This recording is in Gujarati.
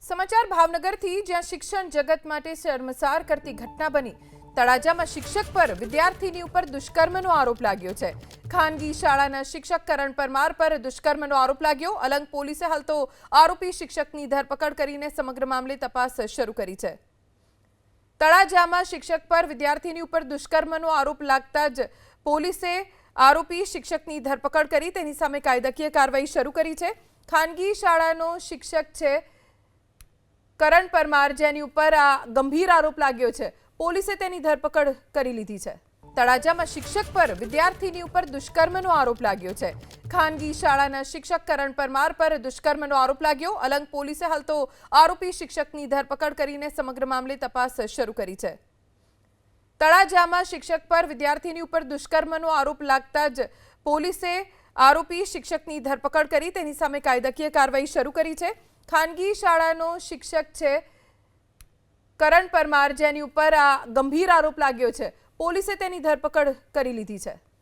સમાચાર ભાવનગરથી, જ્યાં શિક્ષણ જગત માટે શર્મસાર કરતી ઘટના બની। તળાજામાં શિક્ષક પર વિદ્યાર્થીની ઉપર દુષ્કર્મનો આરોપ લાગ્યો છે। ખાનગી શાળાના શિક્ષક કરણ પરમાર પર દુષ્કર્મનો આરોપ લાગ્યો। અલંગ પોલીસે હાલ તો આરોપી શિક્ષકની ધરપકડ કરીને સમગ્ર મામલે તપાસ શરૂ કરી છે। તળાજામાં શિક્ષક પર વિદ્યાર્થીની ઉપર દુષ્કર્મનો આરોપ લાગતા જ પોલીસે આરોપી શિક્ષકની ધરપકડ કરી તેની સામે કાયદાકીય કાર્યવાહી શરૂ કરી છે। ખાનગી શાળાનો શિક્ષક છે કરણ પરમાર, જેની ઉપર આ ગંભીર આરોપ લાગ્યો છે। પોલીસે તેની ધરપકડ કરી લીધી છે। તળાજામાં શિક્ષક પર વિદ્યાર્થીની ઉપર દુષ્કર્મનો આરોપ લાગ્યો છે। ખાનગી શાળાના શિક્ષક કરણ પરમાર પર દુષ્કર્મનો આરોપ લાગ્યો। અલંગ પોલીસે હાલ તો આરોપી શિક્ષકની ધરપકડ કરીને સમગ્ર મામલે તપાસ શરૂ કરી છે। તળાજામાં શિક્ષક પર વિદ્યાર્થીની ઉપર દુષ્કર્મનો આરોપ લાગતા જ પોલીસે આરોપી શિક્ષકની ધરપકડ કરી તેની સામે કાયદાકીય કાર્યવાહી શરૂ કરી છે। ખાનગી શાળાનો શિક્ષક છે કરણ પરમાર, જેની ઉપર આ ગંભીર આરોપ લાગ્યો છે। પોલીસે તેની ધરપકડ કરી લીધી છે।